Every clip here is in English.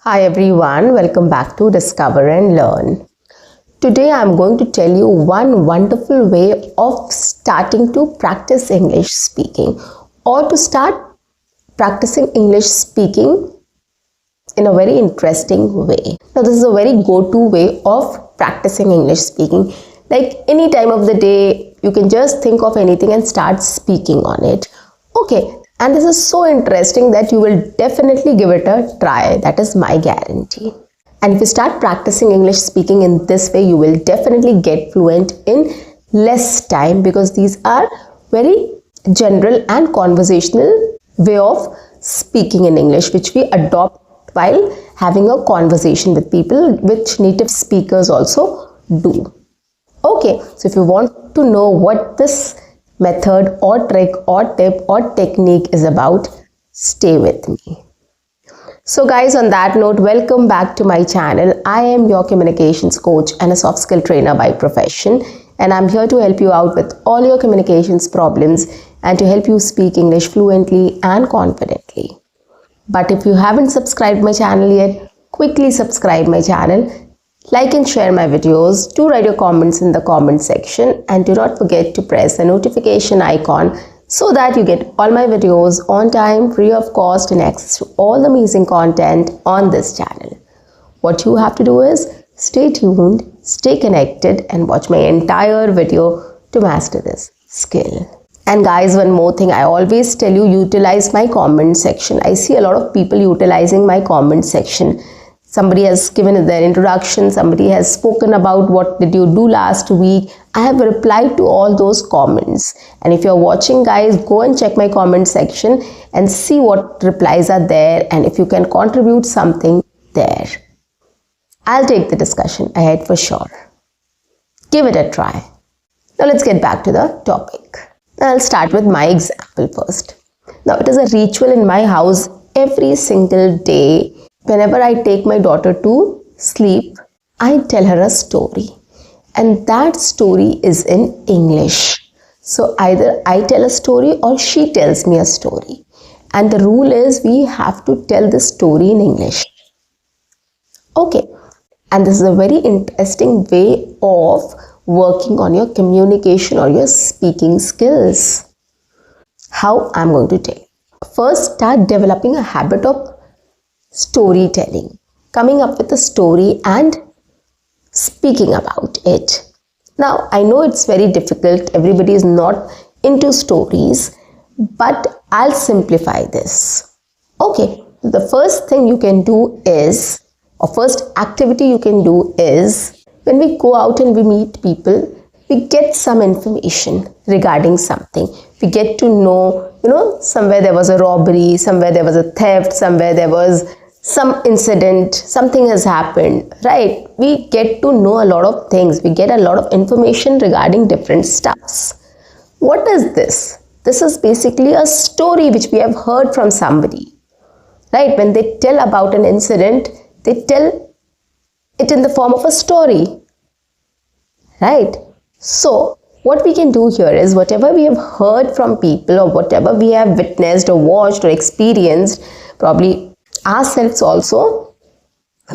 Hi everyone, welcome back to Discover and Learn. Today I am going to tell you one wonderful way of starting to practice English speaking or to start practicing English speaking in a very interesting way. Now this is a very go-to way of practicing English speaking. Like any time of the day, you can just think of anything and start speaking on it. Okay, and this is so interesting that you will definitely give it a try. That is my guarantee. And if you start practicing English speaking in this way, you will definitely get fluent in less time, because these are very general and conversational way of speaking in English, which we adopt while having a conversation with people, which native speakers also do. Okay, so if you want to know what this method or trick or tip or technique is about, stay with me. So guys, on that note, welcome back to my channel. I am your communications coach and a soft skill trainer by profession, and I'm here to help you out with all your communications problems and to help you speak English fluently and confidently. But if you haven't subscribed my channel yet, quickly subscribe my channel. Like and share my videos, do write your comments in the comment section, and do not forget to press the notification icon so that you get all my videos on time, free of cost, and access to all the amazing content on this channel. What you have to do is stay tuned, stay connected, and watch my entire video to master this skill. And guys, one more thing, I always tell you, utilize my comment section. I see a lot of people utilizing my comment section. Somebody has given their introduction, somebody has spoken about what did you do last week. I have replied to all those comments. And if you're watching, guys, go and check my comment section and see what replies are there and if you can contribute something there. I'll take the discussion ahead for sure. Give it a try. Now let's get back to the topic. I'll start with my example first. Now it is a ritual in my house every single day. Whenever I take my daughter to sleep, I tell her a story, and that story is in English. So either I tell a story or she tells me a story. And the rule is we have to tell the story in English. Okay, and this is a very interesting way of working on your communication or your speaking skills. How I'm going to tell you. First, start developing a habit of storytelling, coming up with a story and speaking about it. Now, I know it's very difficult. Everybody is not into stories, but I'll simplify this. Okay, the first thing you can do is, or first activity you can do is, when we go out and we meet people, we get some information regarding something. We get to know, somewhere there was a robbery, somewhere there was a theft, somewhere there was some incident, something has happened, right? We get to know a lot of things. We get a lot of information regarding different stuffs. What is this? This is basically a story which we have heard from somebody, right? When they tell about an incident, they tell it in the form of a story, right? So what we can do here is whatever we have heard from people or whatever we have witnessed or watched or experienced, probably ourselves also,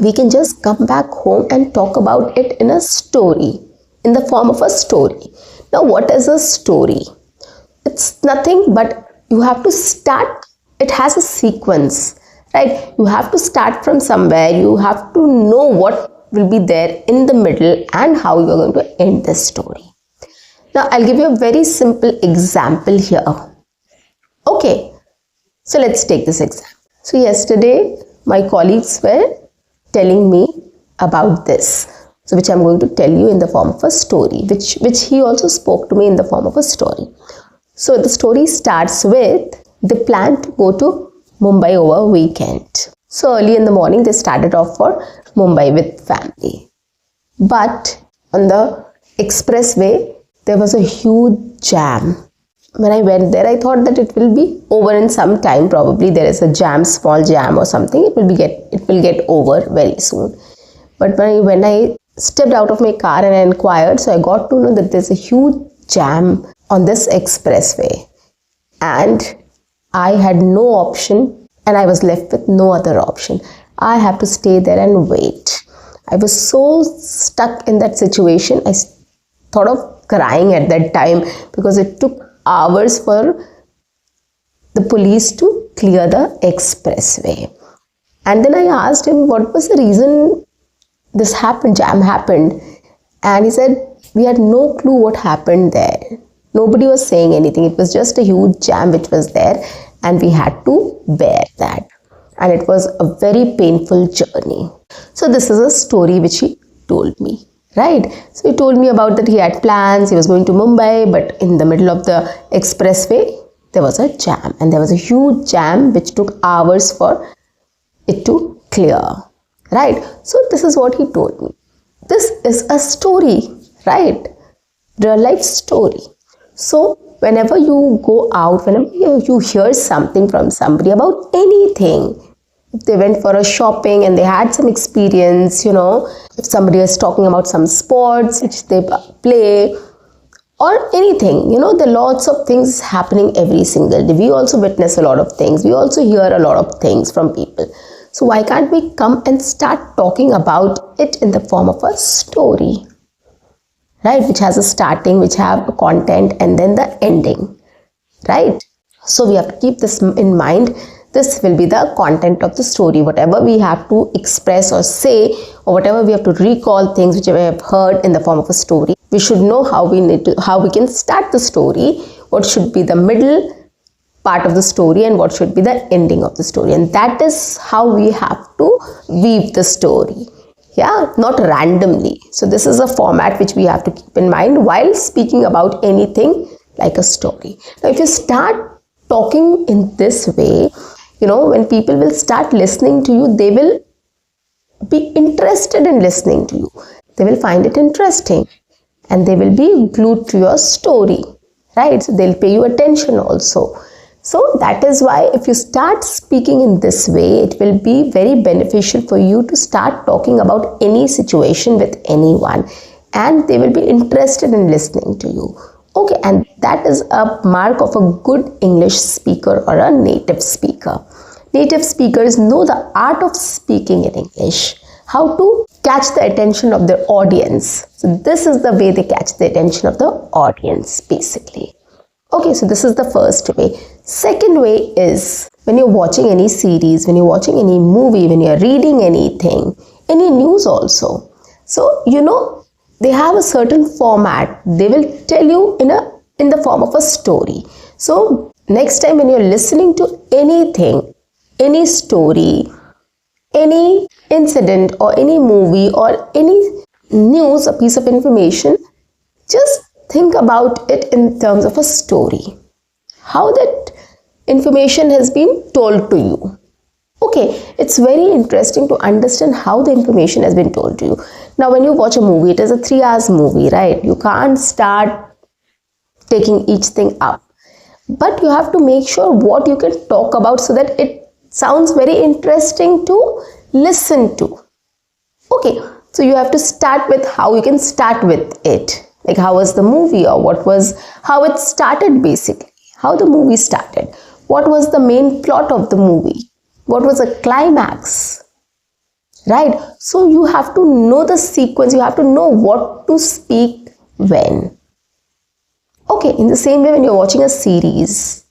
we can just come back home and talk about it in a story, in the form of a story. Now, what is a story? It's nothing but you have to start, it has a sequence, right? You have to start from somewhere, you have to know what will be there in the middle and how you're going to end this story. Now, I'll give you a very simple example here. Okay, so let's take this example. So yesterday, my colleagues were telling me about this, so which I'm going to tell you in the form of a story, which he also spoke to me in the form of a story. So the story starts with, they planned to go to Mumbai over weekend. So early in the morning, they started off for Mumbai with family. But on the expressway, there was a huge jam. When I went there, I thought that it will be over in some time. Probably there is a jam, small jam or something. It will get over very soon. But when I stepped out of my car and I inquired, so I got to know that there's a huge jam on this expressway. And I had no option and I was left with no other option. I have to stay there and wait. I was so stuck in that situation. I thought of crying at that time because it took hours for the police to clear the expressway. And then I asked him what was the reason this happened, jam happened. And he said, we had no clue what happened there. Nobody was saying anything. It was just a huge jam which was there and we had to bear that. And it was a very painful journey. So this is a story which he told me, right? So he told me about that he had plans, he was going to Mumbai, but in the middle of the expressway, there was a jam. And there was a huge jam which took hours for it to clear, right? So this is what he told me. This is a story, right? Real life story. So whenever you go out, whenever you hear something from somebody about anything, if they went for a shopping and they had some experience, if somebody is talking about some sports which they play or anything, there are lots of things happening every single day. We also witness a lot of things. We also hear a lot of things from people. So why can't we come and start talking about it in the form of a story, right? Which has a starting, which have a content and then the ending, right? So we have to keep this in mind. This will be the content of the story. Whatever we have to express or say, or whatever we have to recall things which we have heard in the form of a story, we should know how we can start the story, what should be the middle part of the story and what should be the ending of the story. And that is how we have to weave the story. Yeah, not randomly. So this is a format which we have to keep in mind while speaking about anything like a story. Now, if you start talking in this way, when people will start listening to you, they will be interested in listening to you. They will find it interesting and they will be glued to your story, right? So they'll pay you attention also. So that is why if you start speaking in this way, it will be very beneficial for you to start talking about any situation with anyone and they will be interested in listening to you. Okay, and that is a mark of a good English speaker or a native speaker. Native speakers know the art of speaking in English, how to catch the attention of their audience. So this is the way they catch the attention of the audience basically. Okay, so this is the first way. Second way is when you're watching any series, when you're watching any movie, when you're reading anything, any news also. So, they have a certain format. They will tell you in the form of a story. So, next time when you're listening to anything, any story, any incident or any movie or any news, a piece of information, just think about it in terms of a story. How that information has been told to you. Okay, it's very interesting to understand how the information has been told to you. Now, when you watch a movie, it is a 3 hours movie, right? You can't start taking each thing up. But you have to make sure what you can talk about so that it sounds very interesting to listen to. Okay, so you have to start with how you can start with it. Like how was the movie or how it started basically. How the movie started. What was the main plot of the movie? What was the climax? Right? So you have to know the sequence. You have to know what to speak when. Okay, in the same way when you're watching a series,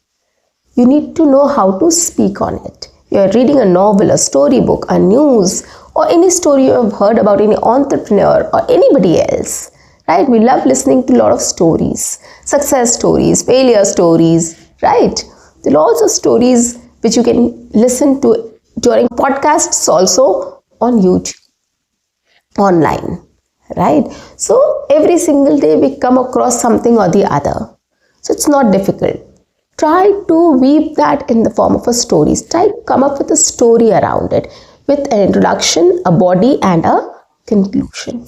you need to know how to speak on it. You're reading a novel, a storybook, a news, or any story you have heard about any entrepreneur or anybody else. Right? We love listening to a lot of stories, success stories, failure stories, right? There are also stories which you can listen to during podcasts also on YouTube, online, right? So every single day we come across something or the other. So it's not difficult. Try to weave that in the form of a story. Try to come up with a story around it with an introduction, a body and a conclusion.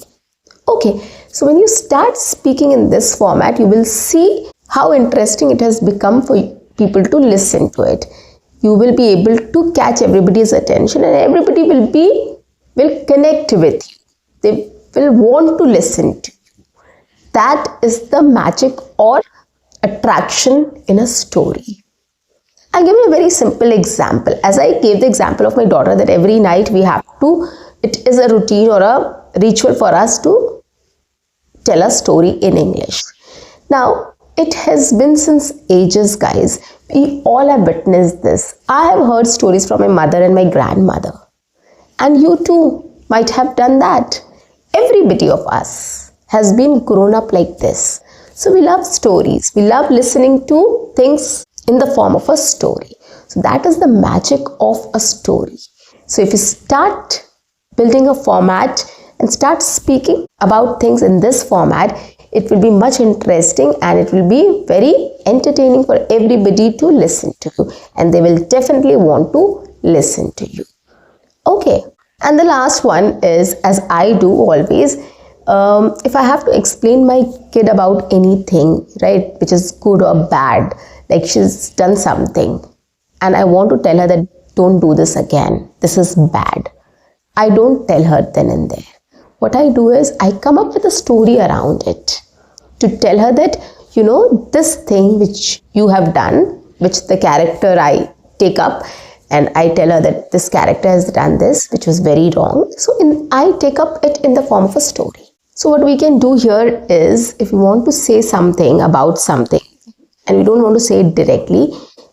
Okay, so when you start speaking in this format, you will see how interesting it has become for people to listen to it. You will be able to catch everybody's attention and everybody will connect with you. They will want to listen to you. That is the magic or attraction in a story. I'll give you a very simple example. As I gave the example of my daughter, that every night it is a routine or a ritual for us to tell a story in English. Now, it has been since ages, guys. We all have witnessed this. I have heard stories from my mother and my grandmother. And you too might have done that. Everybody of us has been grown up like this. So we love stories. We love listening to things in the form of a story. So that is the magic of a story. So if you start building a format and start speaking about things in this format, it will be much interesting and it will be very entertaining for everybody to listen to you, and they will definitely want to listen to you. Okay, and the last one is, as I do always, if I have to explain my kid about anything, right, which is good or bad, like she's done something and I want to tell her that don't do this again, this is bad, I don't tell her then and there. What I do is I come up with a story around it to tell her that, this thing which you have done, which the character I take up, and I tell her that this character has done this, which was very wrong. So I take up it in the form of a story. So what we can do here is, if you want to say something about something and we don't want to say it directly,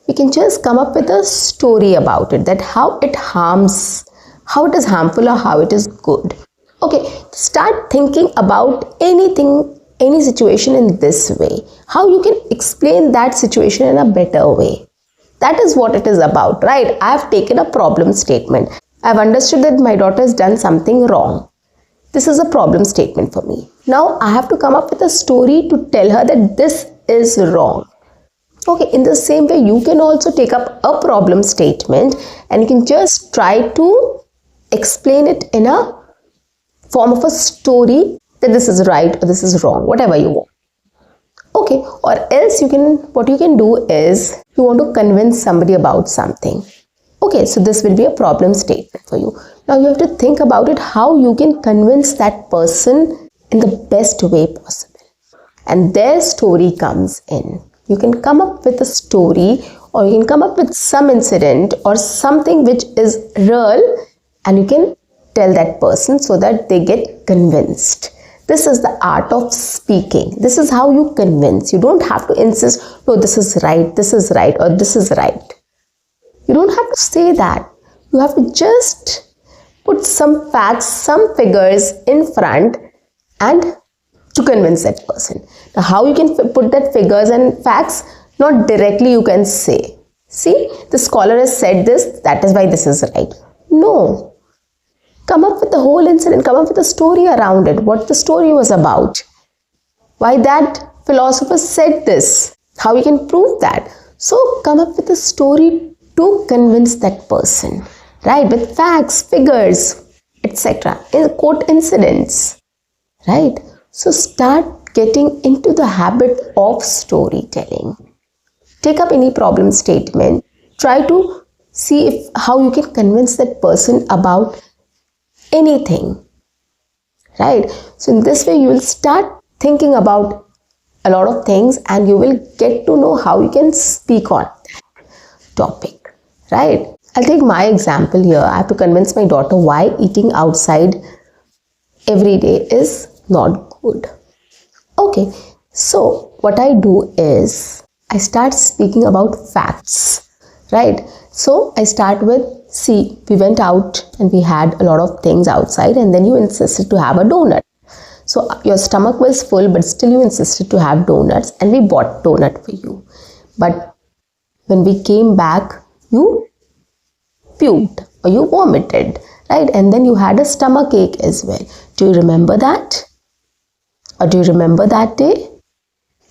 we can just come up with a story about it, that how it is harmful or how it is good. Okay, start thinking about anything, any situation in this way, how you can explain that situation in a better way. That is what it is about, right? I have taken a problem statement. I have understood that my daughter has done something wrong. This is a problem statement for me. Now I have to come up with a story to tell her that this is wrong. Okay, in the same way, you can also take up a problem statement and you can just try to explain it in a form of a story, that this is right or this is wrong, whatever you want. Okay, or else what you can do is, you want to convince somebody about something. Okay, so this will be a problem statement for you. Now you have to think about it, how you can convince that person in the best way possible. And their story comes in. You can come up with a story, or you can come up with some incident or something which is real, and you can tell that person so that they get convinced. This is the art of speaking. This is how you convince. You don't have to insist, no, this is right, or this is right. You don't have to say that. You have to just put some facts, some figures in front and to convince that person. Now, how you can put that figures and facts? Not directly you can say, see, the scholar has said this, that is why this is right. No. Come up with the whole incident, come up with a story around it, what the story was about, why that philosopher said this, how you can prove that. So come up with a story to convince that person, right, with facts, figures, etc., quote incidents, right. So start getting into the habit of storytelling. Take up any problem statement, try to see how you can convince that person about anything, right? So in this way, you will start thinking about a lot of things and you will get to know how you can speak on that topic, right? I'll take my example here. I have to convince my daughter why eating outside every day is not good. Okay, so what I do is I start speaking about facts, right? So I start with, see, we went out and we had a lot of things outside, and then you insisted to have a donut. So your stomach was full, but still you insisted to have donuts, and we bought donut for you. But when we came back, you puked or you vomited, right? And then you had a stomach ache as well. Do you remember that? Or do you remember that day?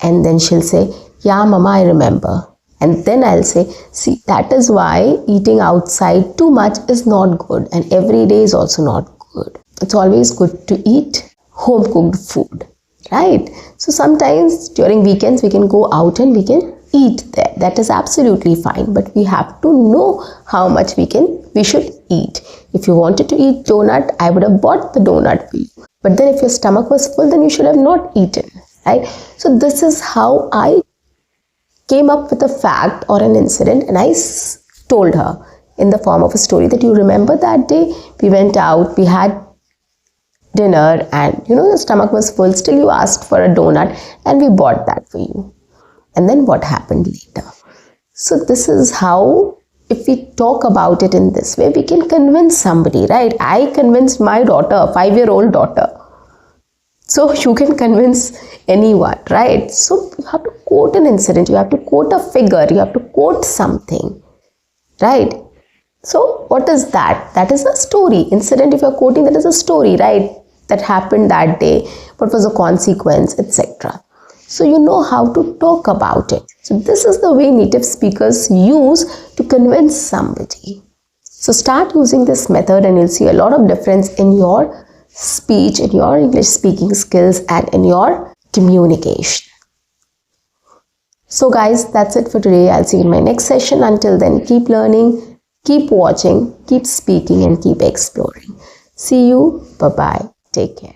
And then she'll say, yeah, Mama, I remember. And then I'll say, see, that is why eating outside too much is not good, and every day is also not good. It's always good to eat home cooked food, right? So sometimes during weekends we can go out and we can eat there. That is absolutely fine, but we have to know how much we should eat. If you wanted to eat donut, I would have bought the donut for you. But then if your stomach was full, then you should have not eaten, right? So this is how I came up with a fact or an incident, and I told her in the form of a story that you remember that day we went out, we had dinner, and your stomach was full, still you asked for a donut and we bought that for you. And then what happened later? So this is how, if we talk about it in this way, we can convince somebody, right? I convinced my daughter, 5-year-old daughter. So you can convince anyone, right? So you have to quote an incident, you have to quote a figure, you have to quote something, right? So what is that? That is a story. Incident, if you're quoting, that is a story, right? That happened that day, what was the consequence, etc. So you know how to talk about it. So this is the way native speakers use to convince somebody. So start using this method and you'll see a lot of difference in your speech, in your English speaking skills, and in your communication. So guys, that's it for today. I'll see you in my next session. Until then, keep learning, keep watching, keep speaking, and keep exploring. See you. Bye-bye. Take care.